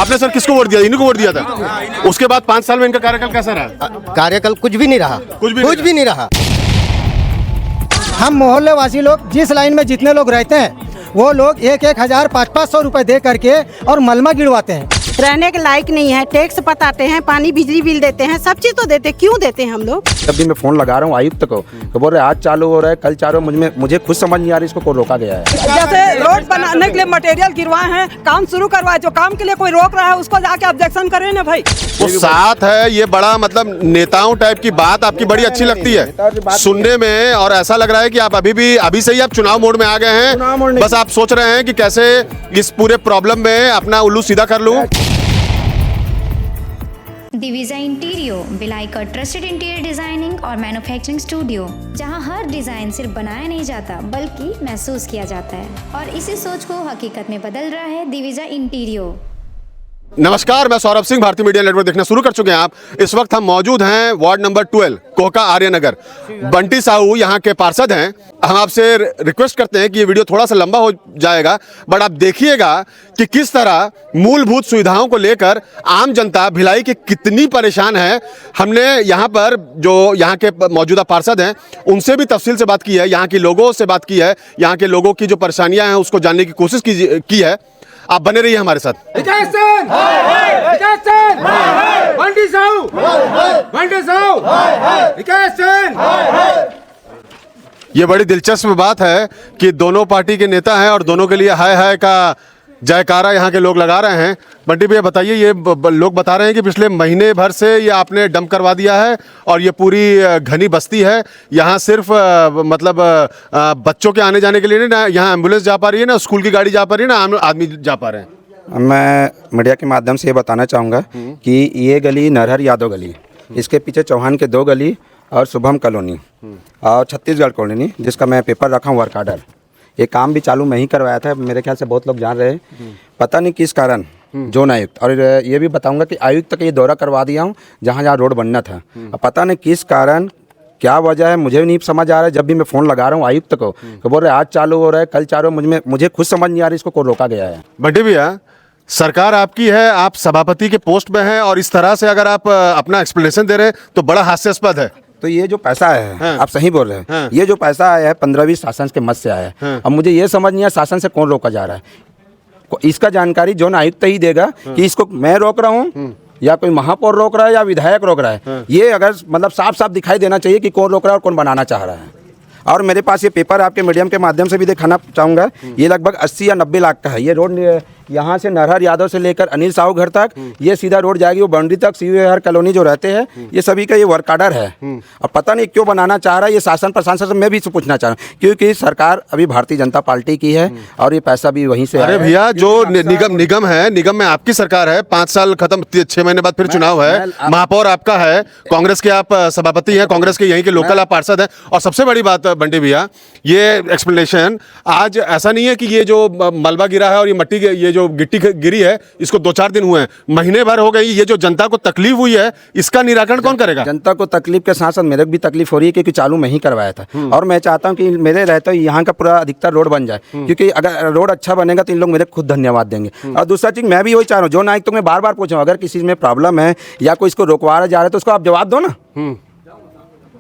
आपने सर किसको वोट दिया? इन्हीं को वोट दिया था। उसके बाद 5 साल में इनका कार्यकाल कैसा रहा? कार्यकाल कुछ भी नहीं रहा, कुछ भी नहीं रहा। हम मोहल्ले वासी लोग जिस लाइन में जितने लोग रहते हैं वो लोग 1,000 500 रुपए दे करके और मलमा गिरवाते हैं। रहने के लायक नहीं है, टैक्स पताते हैं, पानी बिजली बिल देते हैं, सब चीज तो देते, क्यों देते हैं हम लोग? जब भी मैं फोन लगा रहा हूँ आयुक्त को तो बोल रहे आज चालू हो रहा है, कल चालू, मुझे खुद समझ नहीं आ रही इसको कौन रोका गया है। जैसे रोड बनाने के लिए मटेरियल गिरवाए हैं, काम शुरू करवाए, जो काम के लिए कोई रोक रहा है उसको जाके ऑब्जेक्शन करें ना भाई। वो साथ है, ये बड़ा मतलब नेताओं टाइप की बात आपकी बड़ी अच्छी लगती है सुनने में, और ऐसा लग रहा है कि आप अभी से ही आप चुनाव मोड में आ गए हैं। बस आप सोच रहे हैं कि कैसे इस पूरे प्रॉब्लम में अपना उल्लू सीधा कर लूं। दिविजा इंटीरियो भिलाई का ट्रस्टेड इंटीरियर डिजाइनिंग और मैन्युफैक्चरिंग स्टूडियो, जहां हर डिजाइन सिर्फ बनाया नहीं जाता बल्कि महसूस किया जाता है, और इसी सोच को हकीकत में बदल रहा है दिविजा इंटीरियो। नमस्कार, मैं सौरभ सिंह, भारतीय मीडिया नेटवर्क देखना शुरू कर चुके हैं आप। इस वक्त हम मौजूद हैं वार्ड नंबर 12 कोहका आर्यनगर। बंटी साहू यहाँ के पार्षद हैं। हम आपसे रिक्वेस्ट करते हैं कि ये वीडियो थोड़ा सा लंबा हो जाएगा, बट आप देखिएगा कि किस तरह मूलभूत सुविधाओं को लेकर आम जनता भिलाई की कितनी परेशान है। हमने यहाँ पर जो यहाँ के मौजूदा पार्षद हैं उनसे भी तफसील से बात की है, यहाँ के लोगों से बात की है, यहाँ के लोगों की जो परेशानियाँ हैं उसको जानने की कोशिश की है। आप बने रहिए हमारे साथ। ये बड़ी दिलचस्प बात है कि दोनों पार्टी के नेता हैं और दोनों के लिए हाय हाय का जयकारा यहाँ के लोग लगा रहे हैं। बंटी भैया बताइए, ये लोग बता रहे हैं कि पिछले महीने भर से ये आपने डंप करवा दिया है और ये पूरी घनी बस्ती है, यहाँ सिर्फ मतलब बच्चों के आने जाने के लिए ना यहाँ एम्बुलेंस जा पा रही है, ना स्कूल की गाड़ी जा पा रही है, ना आम आदमी जा पा रहे हैं। मैं मीडिया के माध्यम से ये बताना चाहूँगा कि ये गली नरहर यादव गली, इसके पीछे चौहान के 2 गली और शुभम कॉलोनी और छत्तीसगढ़ कॉलोनी, जिसका मैं पेपर रखा हूँ वर्क आर्डर। ये काम भी चालू मैं ही करवाया था, मेरे ख्याल से बहुत लोग जान रहे हैं। पता नहीं किस कारण जोन आयुक्त, और ये भी बताऊंगा कि आयुक्त का ये दौरा करवा दिया हूँ जहाँ जहाँ रोड बनना था। अब पता नहीं किस कारण, क्या वजह है, मुझे नहीं समझ आ रहा है। जब भी मैं फ़ोन लगा रहा हूँ आयुक्त को तो बोल रहे आज चालू हो रहा है, कल चालू, मुझे खुद समझ नहीं आ रही इसको कौन रोका गया है। बंटी भैया, सरकार आपकी है, आप सभापति के पोस्ट में हैं और इस तरह से अगर आप अपना एक्सप्लेनेशन दे रहे हैं तो बड़ा हास्यास्पद है। तो ये जो पैसा है, हाँ। आप सही बोल रहे हैं, हाँ। ये जो पैसा आया है 15-20 शासन के मत से आया है। हाँ। अब मुझे ये समझ नहीं आया शासन से कौन रोका जा रहा है। इसका जानकारी जोन आयुक्त ही देगा कि इसको मैं रोक रहा हूँ या कोई महापौर रोक रहा है या विधायक रोक रहा है। ये अगर मतलब साफ साफ दिखाई देना चाहिए कि कौन रोक रहा है और कौन बनाना चाह रहा है। और मेरे पास ये पेपर आपके मीडियम के माध्यम से भी दिखाना चाहूँगा। ये लगभग 80 या 90 लाख का है। ये रोड यहाँ से नरहर यादव से लेकर अनिल साहू घर तक ये सीधा रोड जाएगी, वो बाउंड्री तक सीवीआर कॉलोनी जो रहते हैं, ये सभी का ये वर्क आर्डर है। और पता नहीं क्यों बनाना चाह रहा है ये शासन प्रशासन से, मैं भी पूछना चाह रहा हूँ, क्योंकि सरकार अभी भारतीय जनता पार्टी की है और ये पैसा भी वहीं से। अरे भैया, जो निगम है, निगम में आपकी सरकार है, 5 साल खत्म, 6 महीने बाद फिर चुनाव है, महापौर आपका है, कांग्रेस के आप सभापति हैं, कांग्रेस के यहीं के लोकल आप पार्षद हैं। और सबसे बड़ी बात बंटी भैया, ये एक्सप्लेनेशन आज ऐसा नहीं है कि ये जो मलबा गिरा है और ये मट्टी, ये जो गिट्टी गिरी है, इसको 2-4 दिन हुए हैं, महीने भर हो गई। ये जो जनता को तकलीफ हुई है, इसका निराकरण कौन करेगा? जनता को तकलीफ के साथ साथ मेरे को भी तकलीफ हो रही है, क्योंकि चालू मैं ही करवाया था। और मैं चाहता हूं कि मेरे रहते हुए यहाँ का पूरा अधिकतर रोड बन जाए, क्योंकि अगर रोड अच्छा बनेगा तो इन लोग मेरे खुद धन्यवाद देंगे। और दूसरा चीज मैं भी वही चाह रहा हूँ, जो नायक तो मैं बार बार पूछूँ, अगर किसी में प्रॉब्लम है या कोई इसको रोकवा जा रहा है तो उसको आप जवाब दो ना।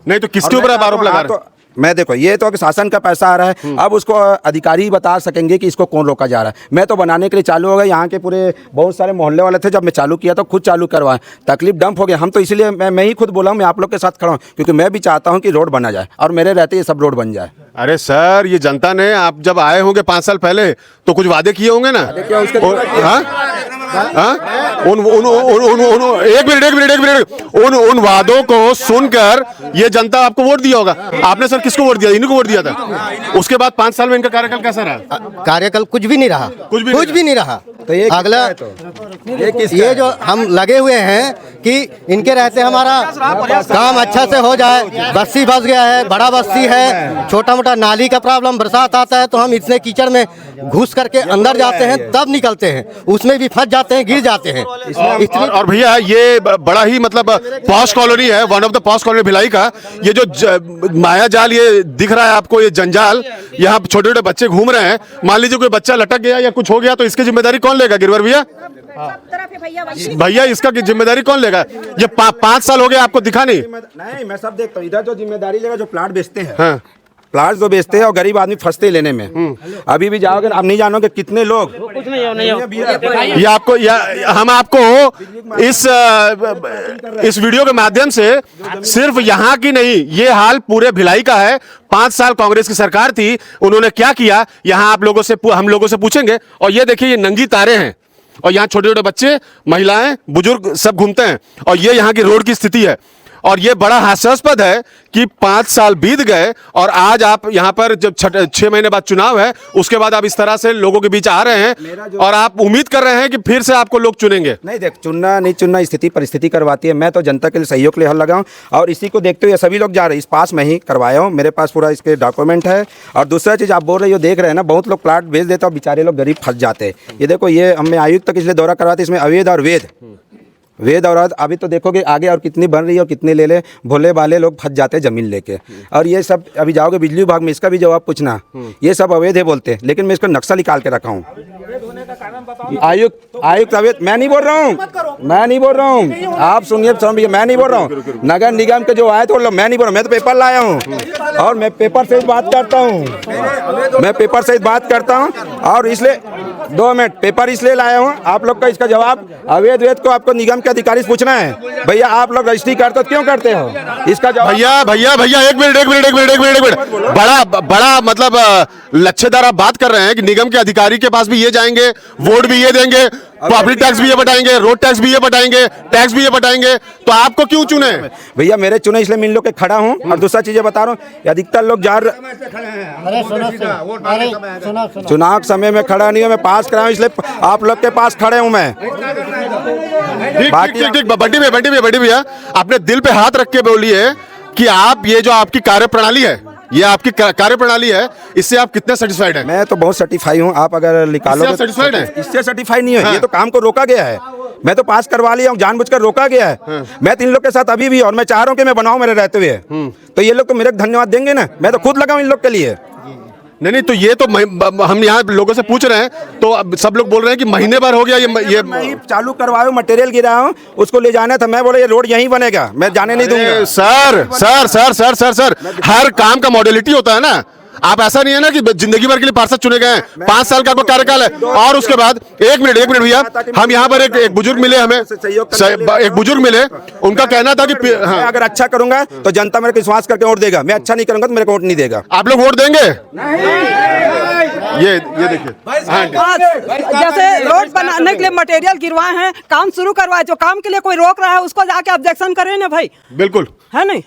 नहीं तो किसके ऊपर आप आरोप लगा रहे हैं? मैं देखो, ये तो शासन का पैसा आ रहा है, अब उसको अधिकारी ही बता सकेंगे कि इसको कौन रोका जा रहा है। मैं तो बनाने के लिए चालू हो गया, यहाँ के पूरे बहुत सारे मोहल्ले वाले थे, जब मैं चालू किया तो खुद चालू करवाएं, तकलीफ डंप हो गया। हम तो इसलिए मैं ही खुद बोला हूँ, मैं आप लोग के साथ खड़ा हूँ, क्योंकि मैं भी चाहता हूँ कि रोड बना जाए और मेरे रहते ये सब रोड बन जाए। अरे सर, ये जनता ने, आप जब आए होंगे 5 साल पहले तो कुछ वादे किए होंगे ना? एक मिनट, उन वादों को सुनकर ये जनता आपको वोट दिया होगा। आपने सर किसको वोट दिया? इन्हीं को वोट दिया था। उसके बाद 5 साल में इनका कार्यकाल कैसा रहा? कार्यकाल कुछ भी नहीं रहा, कुछ भी नहीं रहा। तो ये अगला ये जो हम लगे हुए हैं कि इनके रहते हमारा काम अच्छा से हो जाए। बस्ती बस गया है, बड़ा बस्ती है, छोटा मोटा नाली का प्रॉब्लम, बरसात आता है तो हम इतने कीचड़ में घुस करके अंदर जाते हैं, तब निकलते हैं, उसमें भी फंस जाते हैं, गिर जाते हैं। और भैया ये बड़ा ही मतलब पॉश कॉलोनी है, one of the posh colony Bhilai का। ये जो माया जाल ये दिख रहा है आपको, ये जंजाल, यहाँ छोटे छोटे बच्चे घूम रहे हैं। मान लीजिए कोई बच्चा लटक गया या कुछ हो गया तो इसकी जिम्मेदारी कौन लेगा गिरवर भैया? भैया इसका जिम्मेदारी कौन लेगा? ये 5 साल हो गए आपको दिखा नहीं? नहीं, मैं सब देखता हूँ। इधर जो जिम्मेदारी लेगा जो प्लाट बेचते हैं, हाँ। प्लाट जो बेचते हैं और गरीब आदमी फंसते लेने में। अभी भी जाओगे आप नहीं जानोगे कितने लोग कुछ नहीं। ये आपको हम आपको इस वीडियो के माध्यम से सिर्फ यहाँ की नहीं, ये हाल पूरे भिलाई का है। 5 साल कांग्रेस की सरकार थी, उन्होंने क्या किया यहाँ आप लोगों से, हम लोगों से पूछेंगे। और ये देखिए, ये नंगी तारे हैं और यहाँ छोटे छोटे बच्चे, महिलाएं, बुजुर्ग सब घूमते हैं। और ये यहाँ की रोड की स्थिति है। और ये बड़ा हास्यास्पद है कि 5 साल बीत गए और आज आप यहाँ पर जब 6 महीने बाद चुनाव है, उसके बाद आप इस तरह से लोगों के बीच आ रहे हैं और आप उम्मीद कर रहे हैं कि फिर से आपको लोग चुनेंगे। नहीं, देख, चुनना नहीं चुनना स्थिति परिस्थिति करवाती है। मैं तो जनता के लिए सहयोग के लिए हल लगाऊं और इसी को देखते हुए सभी लोग जा रहे हैं। इस पास में ही करवाया हूँ, मेरे पास पूरा इसके डॉक्यूमेंट है। और दूसरा चीज़ आप बोल रहे हो, देख रहे हैं ना, बहुत लोग प्लाट बेच देते और बेचारे लोग गरीब फंस जाते हैं। ये देखो, ये हमें आयुक्त तक इसलिए दौरा करवाते, इसमें अवैध और वेद और अभी तो देखोगे आगे और कितनी बन रही है और कितने ले ले, भोले भाले लोग फंस जाते हैं जमीन लेके। और ये सब अभी जाओगे बिजली विभाग में, इसका भी जवाब पूछना, ये सब अवैध है बोलते हैं, लेकिन मैं इसको नक्शा निकाल के रखा हूँ। आयुक्त अवैध, मैं नहीं बोल रहा हूँ, आप सुनिए, मैं नहीं बोल रहा हूँ। नगर निगम के जो आए थे मैं नहीं बोल रहा, मैं तो पेपर लाया हूँ और मैं पेपर से बात करता हूँ। और इसलिए 2 मिनट पेपर इसलिए लाया हूँ, आप लोग का इसका जवाब अवैध वेद को आपको निगम के अधिकारी से पूछना है। भैया आप लोग रजिस्ट्री करते हो, क्यों करते हो? इसका जवाब भैया एक मिनट। बड़ा मतलब लच्छेदार आप बात कर रहे हैं कि निगम के अधिकारी के पास भी ये जाएंगे, वोट भी ये देंगे, प्रॉपर्टी टैक्स भी ये बताएंगे, रोड टैक्स भी ये बताएंगे, टैक्स भी ये बताएंगे, तो आपको क्यों चुने? भैया मेरे चुने इसलिए मिल लो के खड़ा हूँ। और दूसरा चीजें बता रहा हूँ, अधिकतर लोग चुनाव समय में खड़ा नहीं हूँ, मैं पास करा हूँ, इसलिए आप लोग के पास खड़े हूँ मैं। ठीक, बंटी भैया अपने दिल पे हाथ रख के बोलिए कि आप ये जो आपकी कार्यप्रणाली है, ये आपकी कार्यप्रणाली है, इससे आप कितने सेटिस्फाइड हैं? मैं तो बहुत सर्टिफाई हूँ। आप अगर निकालोगे सेटिस्फाइड है? इससे सर्टिफाई नहीं है। हाँ। ये तो काम को रोका गया है, मैं तो पास करवा लिया हूँ, जानबूझकर रोका गया है। हाँ। मैं तो इन लोग के साथ अभी भी, और मैं चाह रहा हूँ कि मैं बनाऊँ मेरे रहते हुए, तो ये लोग तो मेरे धन्यवाद देंगे ना, मैं तो खुद लगाऊँ इन लोग के लिए। नहीं, तो ये तो हम यहाँ लोगों से पूछ रहे हैं, तो अब सब लोग बोल रहे हैं कि महीने भर हो गया ये मैं चालू करवाया, मटेरियल गिरा हूँ, उसको ले जाना था। मैं बोला ये रोड यहीं बनेगा, मैं जाने नहीं दूंगा। सर, हर काम का मॉडलिटी होता है ना। आप ऐसा नहीं है ना कि जिंदगी भर के लिए पार्षद चुने गए हैं। 5 साल का आपको कार्यकाल है और उसके बाद एक मिनट भैया, हम यहाँ पर एक बुजुर्ग मिले, हमें एक बुजुर्ग मिले, उनका कहना था कि हाँ, अगर अच्छा करूंगा तो जनता मेरे को विश्वास करके वोट देगा, मैं अच्छा नहीं करूंगा तो मेरे को वोट नहीं देगा। आप लोग वोट देंगे? ये देखिए, जैसे रोड बनाने के लिए मटेरियल गिरवाए हैं, काम शुरू करवाए, जो काम के लिए कोई रोक रहा है उसको जाके ऑब्जेक्शन करें ना भाई, बिल्कुल है नहीं?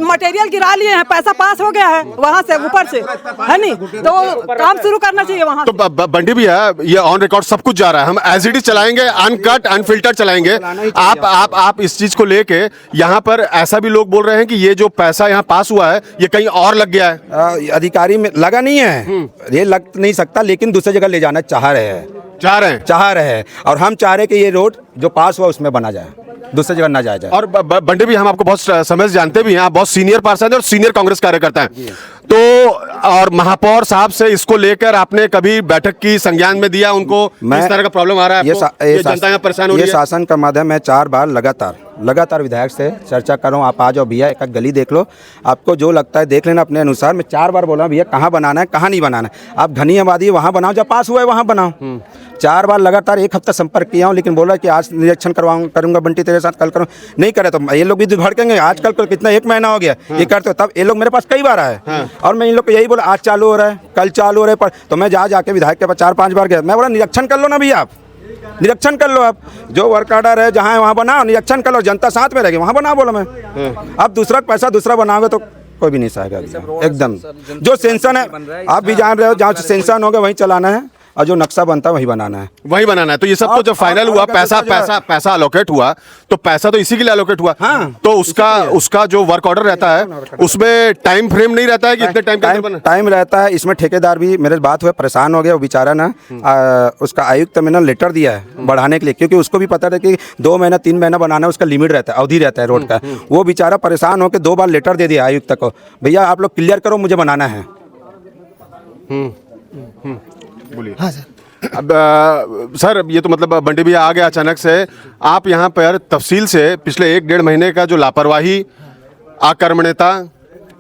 मटेरियल गिरा लिए हैं, पैसा पास हो गया है वहाँ से ऊपर से, है नहीं? तो काम शुरू करना चाहिए वहाँ। तो बंटी भैया, ये ऑन रिकॉर्ड सब कुछ जा रहा है, हम एज इट इज चलाएंगे, अनकट अनफिल्टर चलाएंगे। आप इस चीज को लेके, यहाँ पर ऐसा भी लोग बोल रहे हैं कि ये जो पैसा यहाँ पास हुआ है ये कहीं और लग गया है। अधिकारी में लगा नहीं है, ये लग नहीं सकता, लेकिन दूसरी जगह ले जाना चाह रहे हैं। और हम चाह रहे हैं कि ये रोड जो पास हुआ उसमें बना जाए, दूसरी जगह ना जाया जाए। और बंटी भी, हम आपको बहुत समय से जानते भी हैं, आप बहुत सीनियर पार्षद हैं और सीनियर कांग्रेस कार्यकर्ता हैं, तो और महापौर साहब से इसको लेकर आपने कभी बैठक की, संज्ञान में दिया उनको? इस तरह का प्रॉब्लम आ रहा है आपको? ये जनता यहाँ परेशान हो रही है। ये शासन का माध्यम है, 4 बार लगातार विधायक से चर्चा कर रहा हूँ। आप आ जाओ भैया, एक गली देख लो, आपको जो लगता है देख लेना अपने अनुसार। मैं 4 बार बोला भैया कहाँ बनाना है, कहाँ नहीं बनाना है। आप घनी आबादी वहाँ बनाओ, जब पास हुआ है वहाँ बनाओ। 4 बार लगातार, 1 हफ्ता संपर्क किया हूँ, लेकिन बोला कि आज निरीक्षण करूंगा बंटी तेरे साथ, कल करूँ, नहीं करे तो ये लोग भी भड़केंगे। आजकल कितना 1 महीना हो गया ये करते हो, तब ये लोग मेरे पास कई बार आए। और मैं इन लोग को यही बोला, आज चालू हो रहा है, कल चालू हो रहा है, पर तो मैं जाके विधायक के पास 4-5 बार गया। मैं बोला निरीक्षण कर लो ना भैया, आप निरीक्षण कर लो, आप जो वर्क ऑर्डर है जहाँ है वहाँ बनाओ, निरीक्षण कर लो, जनता साथ में रहेगी वहाँ बनाओ। बोला मैं, अब दूसरा पैसा दूसरा बनाओगे तो कोई भी नहीं सहेगा एकदम। जो सेंसन है आप भी जान रहे हो, जहाँ सेंसन होगा वहीं चलाना है। और जो नक्शा बनता है वही बनाना है। वही बनाना है। तो ये सब तो जब फाइनल हुआ, पैसा अलोकेट हुआ, तो पैसा तो इसी के लिए अलोकेट हुआ। हाँ, तो उसका जो वर्क ऑर्डर रहता है उसमें टाइम फ्रेम नहीं रहता है कि इतने टाइम के अंदर बना। टाइम रहता है। इसमें ठेकेदार भी मेरे बात हुआ, परेशान हो गया वो बेचारा ना। उसका आयुक्त मैंने लेटर दिया है बढ़ाने के लिए, क्योंकि उसको भी पता था कि 2 महीना 3 महीना बनाना उसका लिमिट रहता है, अवधि रहता है रोड का। वो बेचारा परेशान होकर 2 बार लेटर दे दिया आयुक्त को, भैया आप लोग क्लियर करो, मुझे बनाना है। बोलिए। हाँ सर। अब सर, ये तो मतलब बंटी भैया आ गया अचानक से। आप यहाँ पर तफसील से पिछले 1-1.5 महीने का जो लापरवाही, आकर्मण्यता,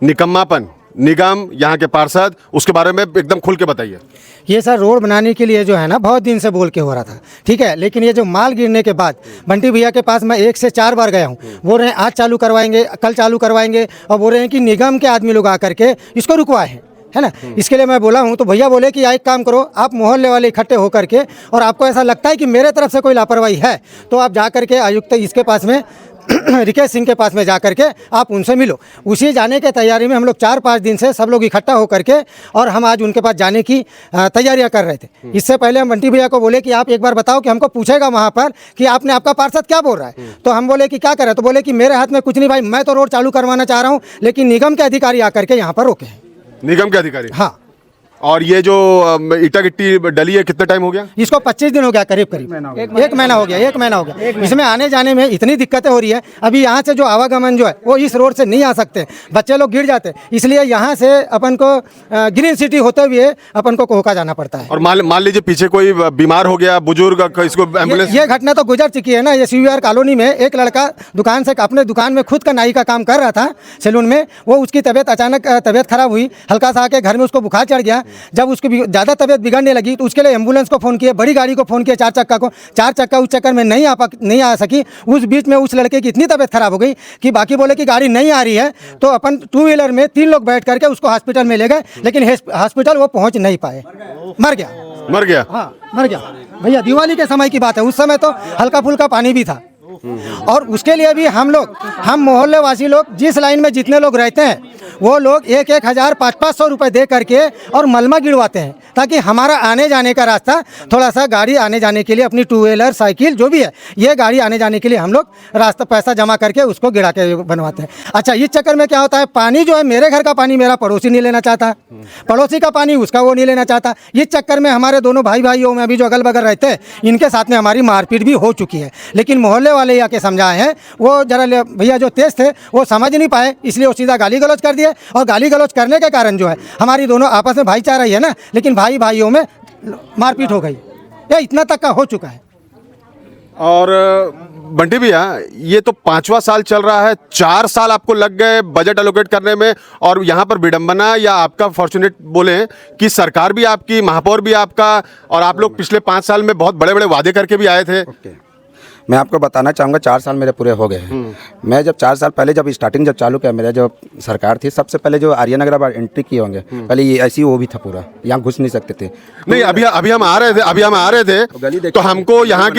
निकम्मापन, निगम, यहाँ के पार्षद, उसके बारे में एकदम खुल के बताइए। ये सर रोड बनाने के लिए जो है ना बहुत दिन से बोल के हो रहा था, ठीक है, लेकिन ये जो माल गिरने के बाद बंटी भैया के पास मैं 1 से 4 बार गया हूँ। बोल रहे हैं आज चालू करवाएंगे, कल चालू करवाएंगे, और बोल रहे हैं कि निगम के आदमी लोग आकर के इसको रुकवाए हैं, है ना। इसके लिए मैं बोला हूँ, तो भैया बोले कि एक काम करो, आप मोहल्ले वाले इकट्ठे होकर के, और आपको ऐसा लगता है कि मेरे तरफ से कोई लापरवाही है तो आप जा कर के आयुक्त इसके पास में रिकेश सिंह के पास में जा करके आप उनसे मिलो। उसी जाने के तैयारी में हम लोग 4-5 दिन से सब लोग इकट्ठा होकर के, और हम आज उनके पास जाने की तैयारियां कर रहे थे। इससे पहले हम बंटी भैया को बोले कि आप एक बार बताओ कि हमको पूछेगा वहाँ पर कि आपने आपका पार्षद क्या बोल रहा है। तो हम बोले कि क्या करें, तो बोले कि मेरे हाथ में कुछ नहीं भाई, मैं तो रोड चालू करवाना चाह रहा हूँ, लेकिन निगम के अधिकारी आकर के यहाँ पर रोके हैं। निगम के अधिकारी? हाँ। और ये जो ईटा गिट्टी डली है, कितना टाइम हो गया इसको? 25 दिन हो गया, करीब 1 महीना हो गया। इसमें आने जाने में इतनी दिक्कतें हो रही है। अभी यहाँ से जो आवागमन जो है वो इस रोड से नहीं आ सकते, बच्चे लोग गिर जाते, इसलिए यहाँ से अपन को ग्रीन सिटी होते हुए अपन को कोहका जाना पड़ता है। और मान लीजिए पीछे कोई बीमार हो गया, बुजुर्ग, इसको एम्बुलेंस। ये घटना तो गुजर चुकी है ना। ये CVR कॉलोनी में एक लड़का दुकान से, अपने दुकान में खुद का नाई का काम कर रहा था सैलून में, वो उसकी अचानक तबीयत खराब हुई, हल्का सा आके घर में उसको बुखार चढ़ गया। जब उसकी ज़्यादा तबीयत बिगड़ने लगी तो उसके लिए एम्बुलेंस को फ़ोन किया, बड़ी गाड़ी को फ़ोन किया, 4 चक्का को। 4 चक्का उस चक्कर में नहीं आ सकी। उस बीच में उस लड़के की इतनी तबीयत खराब हो गई कि बाकी बोले कि गाड़ी नहीं आ रही है, तो अपन 2 व्हीलर में 3 लोग बैठ करके उसको हॉस्पिटल में ले गए, लेकिन हॉस्पिटल वो पहुंच नहीं पाए, मर गया। हाँ, मर गया भैया। दिवाली के समय की बात है, उस समय तो हल्का फुल्का पानी भी था। और उसके लिए भी हम मोहल्ले वासी लोग, जिस लाइन में जितने लोग रहते हैं, वो लोग 1,000 500 रुपये दे करके और मलमा गिरवाते हैं, ताकि हमारा आने जाने का रास्ता, थोड़ा सा गाड़ी आने जाने के लिए, अपनी 2 व्हीलर साइकिल जो भी है, ये गाड़ी आने जाने के लिए हम लोग रास्ता पैसा जमा करके उसको गिरा के बनवाते हैं। अच्छा, इस चक्कर में क्या होता है, पानी जो है, मेरे घर का पानी मेरा पड़ोसी नहीं लेना चाहता, पड़ोसी का पानी उसका वो नहीं लेना चाहता। इस चक्कर में हमारे दोनों भाइयों में अभी जो अगल बगल रहते हैं, इनके साथ में हमारी मारपीट भी हो चुकी है। लेकिन मोहल्ले वाले आके समझाए हैं, वो जरा भैया जो तेज थे वो समझ नहीं पाए, इसलिए वो सीधा गाली गलौज कर दिए। और गाली गलौज करने के कारण जो है हमारी दोनों आपस में भाईचारा ही है ना, लेकिन भाइयों में मारपीट हो गई, ये इतना तक का हो चुका है। और बंटी भैया, ये तो 5वां साल चल रहा है, 4 साल आपको लग गए बजट एलोकेट करने में, और यहाँ पर विडंबना या आपका फॉर्चुनेट बोले कि सरकार भी आपकी, महापौर भी आपका, और आप लोग पिछले 5 साल में बहुत बड़े बड़े वादे करके भी आए थे। मैं आपको बताना चाहूँगा, 4 साल मेरे पूरे हो गए हैं। मैं जब 4 साल पहले जब स्टार्टिंग चालू किया, मेरा जो सरकार थी, सबसे पहले जो आर्यनगर अब एंट्री किए होंगे, पहले ये ऐसी वो भी था पूरा, यहाँ घुस नहीं सकते थे। नहीं, अभी हम आ रहे थे, तो हमको यहाँ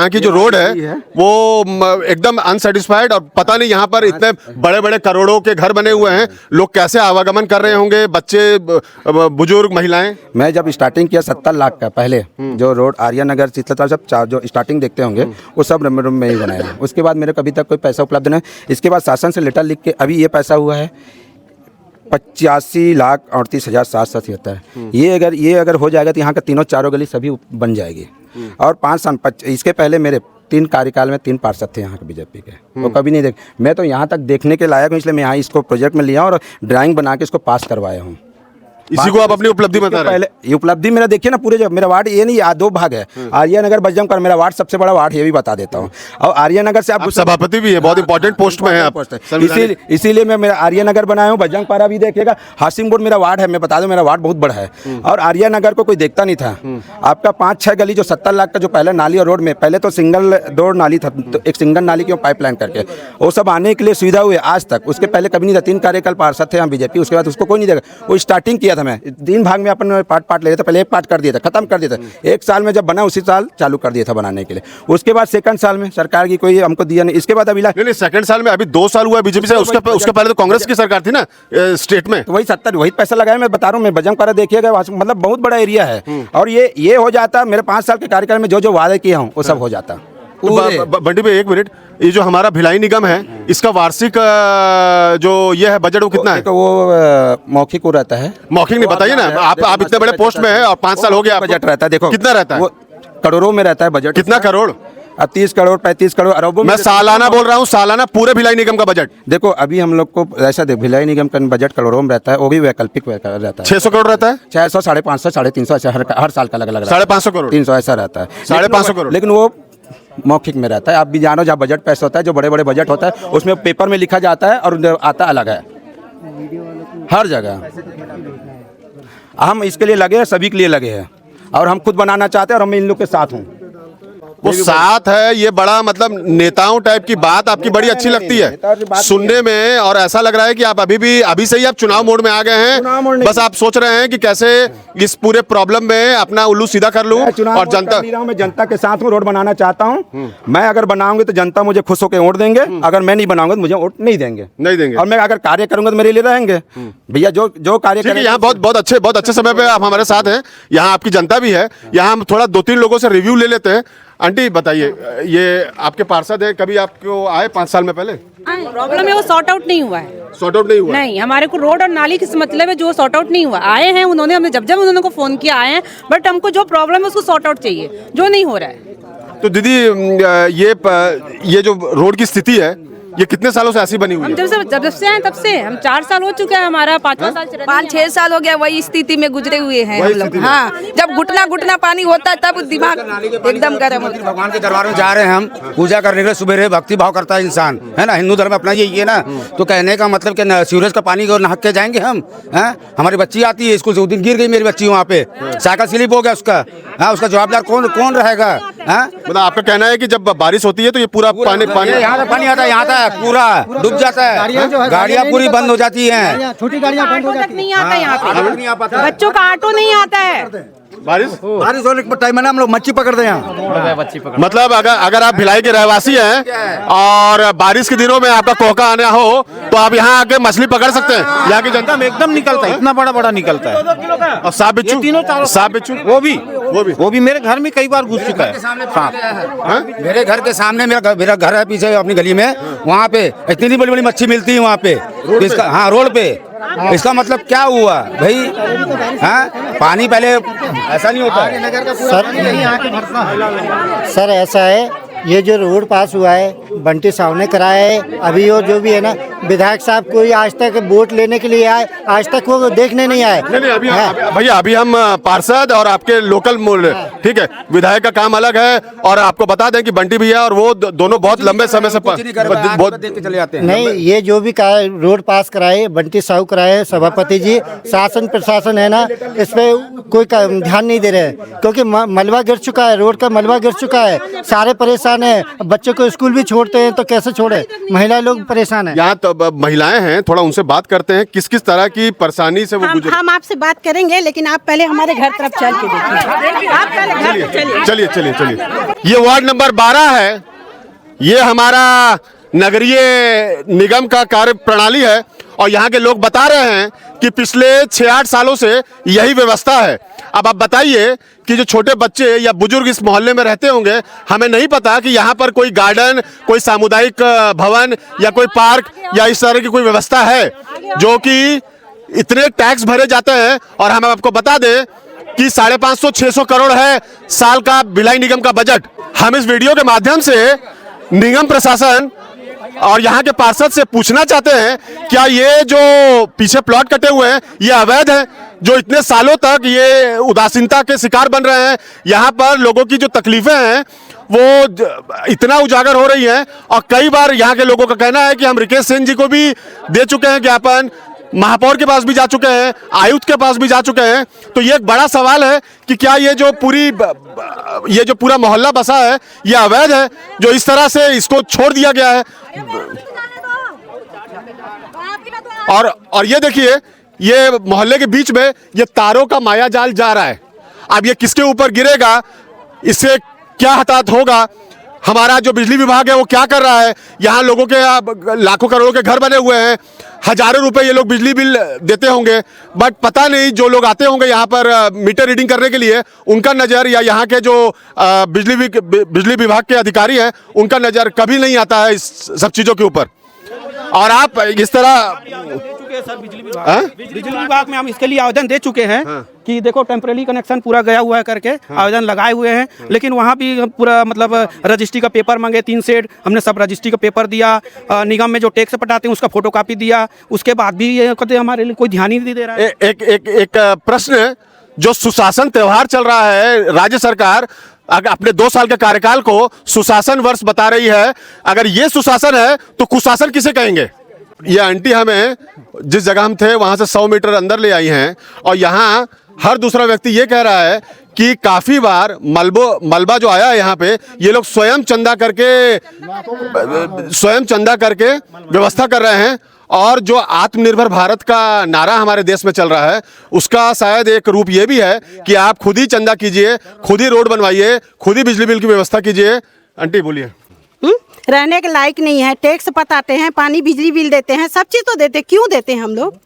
की जो रोड है वो एकदम अनसेटिस्फाइड, और पता नहीं यहाँ पर इतने बड़े बड़े करोड़ों के घर बने हुए हैं, लोग कैसे आवागमन कर रहे होंगे, बच्चे, बुजुर्ग, महिलाएं। मैं जब स्टार्टिंग किया 70 लाख का, पहले जो रोड आर्यनगर चित्तला सब जो स्टार्टिंग देखते होंगे, वो सब रूम में ही बनाया। उसके बाद मेरे को अभी तक कोई पैसा उपलब्ध नहीं। इसके बाद शासन से लेटर लिख के अभी ये पैसा हुआ है 85,38,777। ये अगर हो जाएगा तो यहाँ का 3-4 गली सभी बन जाएगी। और 5 साल इसके पहले मेरे 3 कार्यकाल में 3 पार्षद थे यहाँ के बीजेपी के, वो कभी नहीं देख। मैं तो यहाँ तक देखने के लायक हूँ, इसलिए मैं यहाँ इसको प्रोजेक्ट में लिया और ड्राइंग बना के इसको पास करवाया हूँ। इसी को आप अपनी उपलब्धि बता रहे हैं। पहले ये उपलब्धि मेरा देखिए ना, पूरे जो मेरा वार्ड ये नहीं, 2 भाग है, आर्यनगर बजरंगपुर, मेरा वार्ड सबसे बड़ा वार्ड, ये भी बता देता हूँ। और आर्यनगर से आप सभापति भी है, बहुत इंपॉर्टेंट पोस्ट में है आप। इसीलिए मैं मेरा आर्यनगर बनाया हूँ। बजरंगपुरा भी देखिएगा, हासिमपुर मेरा वार्ड है, मैं बता दूं मेरा वार्ड बहुत बड़ा है। और आर्यनगर को कोई देखता नहीं था। आपका 5-6 गली जो 70 लाख का जो पहले नाली और रोड में, पहले तो सिंगल डोर नाली था, तो एक सिंगल नाली की पाइपलाइन करके वो सब आने के लिए सुविधा हुई आज तक। उसके पहले कभी नहीं था। 3 कार्यकाल पार्षद थे हम बीजेपी, उसके बाद उसको कोई नहीं देगा। वो स्टार्टिंग किया था हमें 3 भाग में अपन पार्ट ले रहे थे, पहले एक पार्ट कर दिया था, खत्म कर दिया था। 1 साल में जब बना उसी साल चालू कर दिया था बनाने के लिए। उसके बाद सेकंड साल में सरकार की कोई हमको दिया नहीं। इसके बाद अभी नहीं, सेकंड साल में अभी 2 साल हुआ बीजेपी से, उसके पहले तो कांग्रेस की सरकार थी ना स्टेट में, तो वही 70 वही पैसा लगाया। मैं बता रहा हूँ, मैं बजम कर देखिएगा, मतलब बहुत बड़ा एरिया है। और ये हो जाता, मेरे 5 साल के कार्यकाल में जो वादे किया हूँ वो सब हो जाता। बंटी भाई 1 मिनट, ये जो हमारा भिलाई निगम है इसका वार्षिक जो ये है बजट वो कितना है? तो वो मौखिक रहता है। मौखिक नहीं, बताइए ना, आप इतने बड़े पोस्ट में है और 5 साल हो गया, बजट रहता है। देखो कितना रहता है? वो करोड़ों में रहता है बजट। कितना करोड़? 30 करोड़ 35 करोड़ अरबों। मैं सालाना बोल रहा हूँ, सालाना पूरे भिलाई निगम का बजट। देखो अभी हम लोग को ऐसा भिलाई निगम का बजट करोड़ों में रहता है, वो भी वैकल्पिक रहता है। 600 करोड़ रहता है, 600 550 350 ऐसा हर साल का अलग अलग 550 करोड़ 300 ऐसा रहता है, 550 करोड़। लेकिन वो मौखिक में रहता है। आप भी जानो, जहाँ बजट पैसा होता है, जो बड़े बड़े बजट होता है उसमें पेपर में लिखा जाता है और आता अलग है हर जगह। हम इसके लिए लगे हैं, सभी के लिए लगे हैं, और हम खुद बनाना चाहते हैं, और हम इन लोग के साथ हूँ। वो साथ है, ये बड़ा मतलब नेताओं टाइप की बात आपकी बड़ी अच्छी लगती है सुनने में, और ऐसा लग रहा है कि आप अभी से ही आप चुनाव मोड में आ गए हैं। बस आप सोच रहे हैं कि कैसे इस पूरे प्रॉब्लम में अपना उल्लू सीधा कर लूं, और जनता, मैं जनता के साथ हूँ, रोड बनाना चाहता हूँ। मैं अगर बनाऊंगी तो जनता मुझे खुश होकर वोट देंगे, अगर मैं नहीं बनाऊंगा तो मुझे वोट नहीं देंगे। और मैं अगर कार्य करूंगा तो मेरे लिए रहेंगे भैया, जो कार्य करेंगे। यहाँ बहुत अच्छे समय पे आप हमारे साथ हैं, यहाँ आपकी जनता भी है। यहाँ हम थोड़ा 2-3 लोगों से रिव्यू ले लेते हैं। आंटी बताइए, ये आपके पार्षद है, कभी आपको आए 5 साल में पहले? प्रॉब्लम है वो सॉर्ट आउट नहीं हुआ है। सॉर्ट आउट नहीं हुआ? नहीं, हमारे को रोड और नाली किस मतलब है जो सॉर्ट आउट नहीं हुआ। आए हैं उन्होंने, हमने जब उन्होंने को फोन किया आए हैं, बट हमको जो प्रॉब्लम है उसको सॉर्ट आउट चाहिए, जो नहीं हो रहा है। तो दीदी ये जो रोड की स्थिति है ये कितने सालों से ऐसी बनी हुई है? जब से आए तब से हम 4 साल हो चुके हैं, हमारा 5वां साल 5-6 साल हो गया वही स्थिति में गुजरे हुए हैं हम लोग। हाँ, जब घुटना पानी होता है तब दिमाग एकदम गर्म होता है। भगवान के दरबार में जा रहे हैं हम पूजा करने के लिए, सुबह भक्ति भाव करता है इंसान, है ना। हिंदू धर्म अपना यही है ना। तो कहने का मतलब कि सीवरेज का पानी को नहा के जाएंगे हम, हैं? हमारी बच्ची आती है स्कूल से, उस दिन गिर गई मेरी बच्ची वहाँ पे, साइकिल स्लिप हो गया उसका। हाँ, उसका जवाबदार कौन रहेगा? मतलब आपका कहना है कि जब बारिश होती है तो ये पूरा पानी यहाँ तक पानी आता है, यहाँ तक पूरा डूब जाता है, गाड़ियाँ पूरी बंद हो जाती हैं, छोटी गाड़ियाँ बंद हो जाती हैं। नहीं आता यहाँ पे, बच्चों का ऑटो नहीं आता है। बारिश होने के टाइम में ना हम लोग मच्छी पकड़ते हैं यहाँ। मतलब अगर आप भिलाई के रहवासी हैं और बारिश के दिनों में आपका कोहका आना हो तो आप यहाँ आके मछली पकड़ सकते हैं। यहाँ की जनता में एकदम निकलता है, इतना बड़ा निकलता है। और सांप बिच्छू वो भी मेरे घर में कई बार घुस चुका है। मेरे घर के सामने मेरा घर है पीछे अपनी गली में, वहाँ पे इतनी बड़ी मच्छी मिलती है वहाँ पे। हाँ, रोड पे। इसका मतलब क्या हुआ भाई? हाँ, पानी पहले ऐसा नहीं होता है सर। ऐसा है, ये जो रोड पास हुआ है बंटी साहब ने कराया है। अभी वो जो भी है ना, विधायक साहब कोई आज तक वोट लेने के लिए आए, आज तक वो देखने नहीं आए। भैया अभी हम पार्षद और आपके लोकल मूल्य, ठीक है, विधायक का काम अलग है। और आपको बता दें कि बंटी भैया और वो दोनों बहुत लंबे समय से चले जाते हैं। नहीं, ये जो भी रोड पास कराए बंटी साहू कराए सभापति जी, शासन प्रशासन है ना, इस पे कोई ध्यान नहीं दे रहे हैं, क्योंकि मलबा गिर चुका है, रोड का मलबा गिर चुका है, सारे परेशान है। बच्चों को स्कूल भी छोड़ते हैं तो कैसे छोड़े, महिला लोग परेशान है। यहाँ तो महिलाएं हैं, थोड़ा उनसे बात करते हैं किस किस तरह की परेशानी से वो गुजर। हम आपसे बात करेंगे, लेकिन आप पहले हमारे घर तरफ चल के देखिए। आप पहले घर पे चलिए। ये वार्ड नंबर 12 है, ये हमारा नगरीय निगम का कार्य प्रणाली है, और यहाँ के लोग बता रहे हैं कि पिछले 6-8 सालों से यही व्यवस्था है। अब आप बताइए कि जो छोटे बच्चे या बुजुर्ग इस मोहल्ले में रहते होंगे, हमें नहीं पता कि यहाँ पर कोई गार्डन, कोई सामुदायिक भवन या कोई पार्क या इस तरह की कोई व्यवस्था है, जो कि इतने टैक्स भरे जाते हैं। और हम आपको बता दें कि 550-600 करोड़ है साल का भिलाई निगम का बजट। हम इस वीडियो के माध्यम से निगम प्रशासन और यहाँ के पार्षद से पूछना चाहते हैं, क्या ये जो पीछे प्लॉट कटे हुए हैं ये अवैध है, जो इतने सालों तक ये उदासीनता के शिकार बन रहे हैं? यहाँ पर लोगों की जो तकलीफें हैं वो इतना उजागर हो रही हैं, और कई बार यहाँ के लोगों का कहना है कि हम रिकेश सेन जी को भी दे चुके हैं ज्ञापन, महापौर के पास भी जा चुके हैं, आयुक्त के पास भी जा चुके हैं। तो ये एक बड़ा सवाल है कि क्या ये जो पूरा मोहल्ला बसा है ये अवैध है, जो इस तरह से इसको छोड़ दिया गया है। और ये देखिए ये मोहल्ले के बीच में ये तारों का माया जाल जा रहा है। अब ये किसके ऊपर गिरेगा, इससे क्या हताहत होगा, हमारा जो बिजली विभाग है वो क्या कर रहा है। यहाँ लोगों के लाखों करोड़ों के घर बने हुए हैं, हजारों रुपए ये लोग बिजली बिल देते होंगे, बट पता नहीं जो लोग आते होंगे यहाँ पर मीटर रीडिंग करने के लिए, उनका नज़र या यहाँ के जो बिजली विभाग के अधिकारी हैं उनका नज़र कभी नहीं आता है इस सब चीज़ों के ऊपर। और आप इस तरह सर बिजली विभाग में हम इसके लिए आवेदन दे चुके हैं कि देखो टेम्परेरी कनेक्शन पूरा गया हुआ है करके आवेदन लगाए हुए हैं, लेकिन वहाँ भी पूरा मतलब रजिस्ट्री का पेपर मांगे 3 सेट, हमने सब रजिस्ट्री का पेपर दिया, निगम में जो टैक्स पटाते हैं उसका फोटोकॉपी दिया, उसके बाद भी ये कहते हमारे लिए कोई ध्यान ही नहीं दे रहा है। एक प्रश्न, जो सुशासन त्योहार चल रहा है, राज्य सरकार अपने 2 साल के कार्यकाल को सुशासन वर्ष बता रही है, अगर ये सुशासन है तो कुशासन किसे कहेंगे। ये आंटी हमें जिस जगह हम थे वहां से 100 मीटर अंदर ले आई हैं और यहाँ हर दूसरा व्यक्ति ये कह रहा है कि काफी बार मलबा जो आया है यहाँ पे, ये लोग स्वयं चंदा करके व्यवस्था कर रहे हैं। और जो आत्मनिर्भर भारत का नारा हमारे देश में चल रहा है, उसका शायद एक रूप ये भी है कि आप खुद ही चंदा कीजिए, खुद ही रोड बनवाइए, खुद ही बिजली बिल की व्यवस्था कीजिए। आंटी बोलिए। रहने के लायक नहीं है, टैक्स पताते हैं, पानी बिजली बिल देते हैं, सब चीज़ तो देते, क्यों देते हैं हम लोग?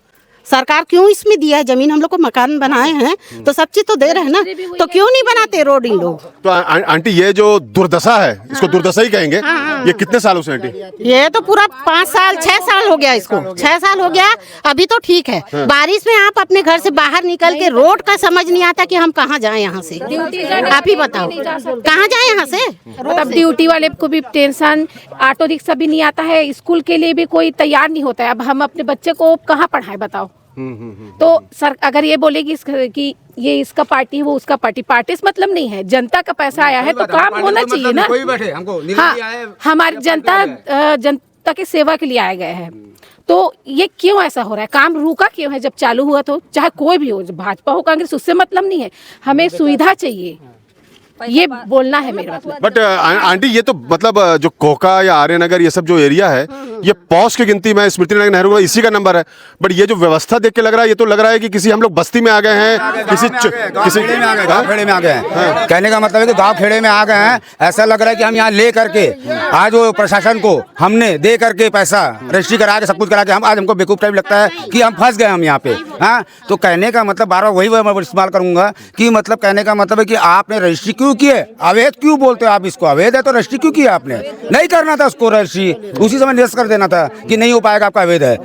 सरकार क्यों इसमें दिया है जमीन, हम लोग को मकान बनाए हैं तो सब चीज तो दे रहे हैं ना, तो क्यों नहीं बनाते रोड इन लोग। तो आंटी ये जो दुर्दशा है, इसको दुर्दशा ही कहेंगे। ये कितने सालों से आंटी? ये तो पूरा 5 साल 6 साल हो गया, इसको 6 साल हो गया। अभी तो ठीक है, बारिश में आप अपने घर से बाहर निकल के रोड का समझ नहीं आता कि हम कहाँ जाएं यहाँ से, आप ही बताओ कहाँ जाएं यहाँ से। मतलब ड्यूटी वाले को भी टेंशन, ऑटो रिक्शा भी नहीं आता है, स्कूल के लिए भी कोई तैयार नहीं होता है। अब हम अपने बच्चे को कहाँ पढ़ाएं बताओ। तो सर अगर ये बोलेगी कि ये इसका पार्टी है वो उसका पार्टी से मतलब नहीं है, जनता का पैसा आया है तो काम होना चाहिए ना। हाँ, हमारी जनता की सेवा के लिए आए गए हैं, तो ये क्यों ऐसा हो रहा है? काम रुका क्यों है? जब चालू हुआ तो चाहे कोई भी हो, भाजपा हो कांग्रेस, उससे मतलब नहीं है, हमें सुविधा चाहिए, ये बोलना है मेरा मतलब। बट आंटी ये तो मतलब जो कोका या आर्यनगर ये सब जो एरिया है, ये पॉश की गिनती में स्मृति नहरु इसी का नंबर है। बट ये जो व्यवस्था देख के लग रहा है, ये तो लग रहा है कि किसी हम लोग बस्ती में आ गए हैं, किसी गाँव खेड़े में आ गए हैं। कहने का मतलब है कि गाँव खेड़े में आ गए हैं। ऐसा लग रहा है कि हम यहाँ ले करके आज वो प्रशासन को हमने दे करके पैसा रजिस्ट्री करा के सब कुछ करा के हम आज हमको बेवकूफ टाइप लगता है कि हम फंस गए हम यहाँ पे। हाँ, तो कहने का मतलब बार बार वही मैं इस्तेमाल करूंगा कि मतलब कहने का मतलब है कि आपने रजिस्ट्री क्यों किए? अवैध क्यों बोलते हो आप इसको? अवैध है तो रजिस्ट्री क्यों किया आपने? नहीं करना था उसको रजिस्ट्री, उसी समय निरस्त कर देना था कि नहीं हो पाएगा आपका अवैध है।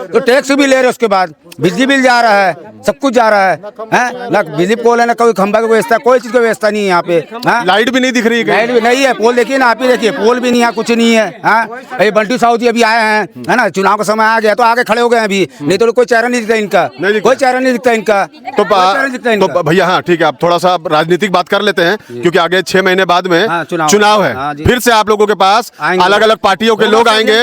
तो टैक्स भी ले रहे, उसके बाद बिजली बिल जा रहा है, सब कुछ जा रहा है। ना बिजली पोल है, ना कोई खंभा की व्यवस्था, कोई चीज की व्यवस्था नहीं है यहाँ पे। लाइट भी नहीं दिख रही है, लाइट भी नहीं है, पोल देखिए ना, आप ही देखिए पोल भी नहीं है, कुछ नहीं है। बंटी साहू जी अभी आए हैं, है ना, चुनाव का समय आ गया तो आगे खड़े हो गए अभी, नहीं तो कोई चेहरा नहीं दिखता इनका, कोई चेहरा नहीं दिखता इनका। तो भैया हाँ ठीक है, आप थोड़ा सा राजनीतिक बात कर लेते हैं क्योंकि आगे 6 महीने बाद में चुनाव है। फिर से आप लोगों के पास अलग अलग पार्टियों के लोग आएंगे,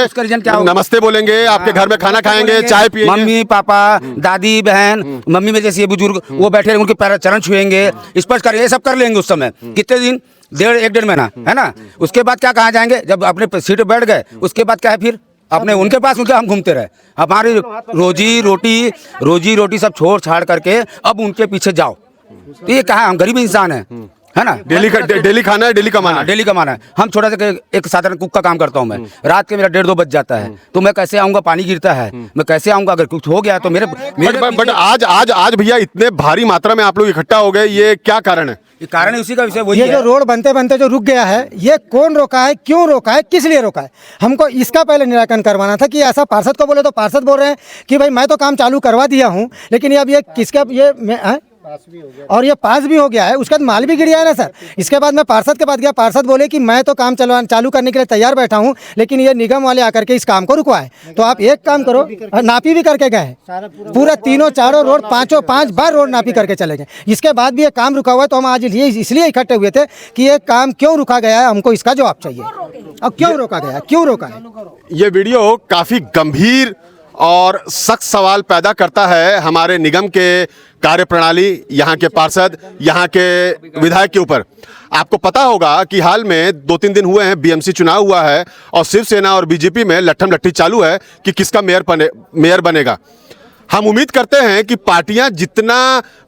नमस्ते बोलेंगे, आपके घर में खाना खाएंगे, चाय पिएंगे। मम्मी पापा दादी बहन, मम्मी में जैसे बुजुर्ग वो बैठे उनके पैर चरण छुएंगे, स्पर्श करेंगे, ये सब कर लेंगे उस समय। कितने दिन? 1.5 महीना, है ना। उसके बाद क्या कहाँ जाएंगे? जब अपने सीट पे बैठ गए उसके बाद क्या है, फिर अपने उनके पास उनके हम घूमते रहे। हमारी रोजी रोटी सब छोड़ छाड़ करके अब उनके पीछे जाओ, तो ये कहाँ? हम गरीब इंसान है ना। डेली खाना है, डेली कमाना है। हम छोटा सा एक साधारण कुक का काम करता हूँ मैं, रात के मेरा 1:30-2 बज जाता है, तो मैं कैसे आऊँगा? पानी गिरता है, मैं कैसे आऊँगा? अगर कुछ हो गया तो मेरे बट आज भैया इतने भारी मात्रा में आप लोग इकट्ठा हो गए, ये क्या कारण है? कारण उसी का विषय वही ये है। जो रोड बनते बनते जो रुक गया है, ये कौन रोका है, क्यों रोका है, किस लिए रोका है? हमको इसका पहले निराकरण करवाना था। कि ऐसा पार्षद को बोले तो पार्षद बोल रहे हैं कि भाई मैं तो काम चालू करवा दिया हूँ, लेकिन अब ये किसका, ये और ये पास भी हो गया है, उसके बाद माल भी गिर गया है ना सर। इसके बाद मैं पार्षद के पास गया, पार्षद बोले कि मैं तो काम चालू करने के लिए तैयार बैठा हूँ, लेकिन ये निगम वाले आकर के इस काम को रुकवाए। तो आप एक काम करो, नापी भी करके गए पूरा 3-4 रोड 5 बार रोड नापी करके चले गए। इसके बाद भी ये काम रुका हुआ है। तो हम आज इसलिए इकट्ठे हुए थे कि ये काम क्यों रुका गया है, हमको इसका जवाब चाहिए। अब क्यों रोका गया, क्यों रोका है? ये वीडियो काफी गंभीर और सख्त सवाल पैदा करता है हमारे निगम के कार्यप्रणाली, यहाँ के पार्षद, यहाँ के विधायक के ऊपर। आपको पता होगा कि हाल में 2-3 दिन हुए हैं, बीएमसी चुनाव हुआ है और शिवसेना और बीजेपी में लट्ठम लट्ठी चालू है कि किसका मेयर बनेगा। हम उम्मीद करते हैं कि पार्टियां जितना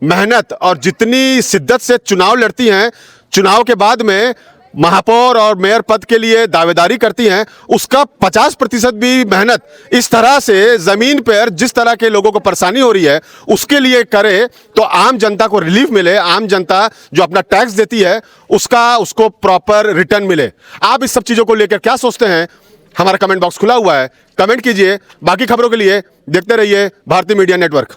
मेहनत और जितनी शिद्दत से चुनाव लड़ती हैं, चुनाव के बाद में महापौर और मेयर पद के लिए दावेदारी करती हैं, उसका 50% भी मेहनत इस तरह से जमीन पर जिस तरह के लोगों को परेशानी हो रही है उसके लिए करे, तो आम जनता को रिलीफ मिले, आम जनता जो अपना टैक्स देती है उसको प्रॉपर रिटर्न मिले। आप इस सब चीजों को लेकर क्या सोचते हैं? हमारा कमेंट बॉक्स खुला हुआ है, कमेंट कीजिए। बाकी खबरों के लिए देखते रहिए भारतीय मीडिया नेटवर्क।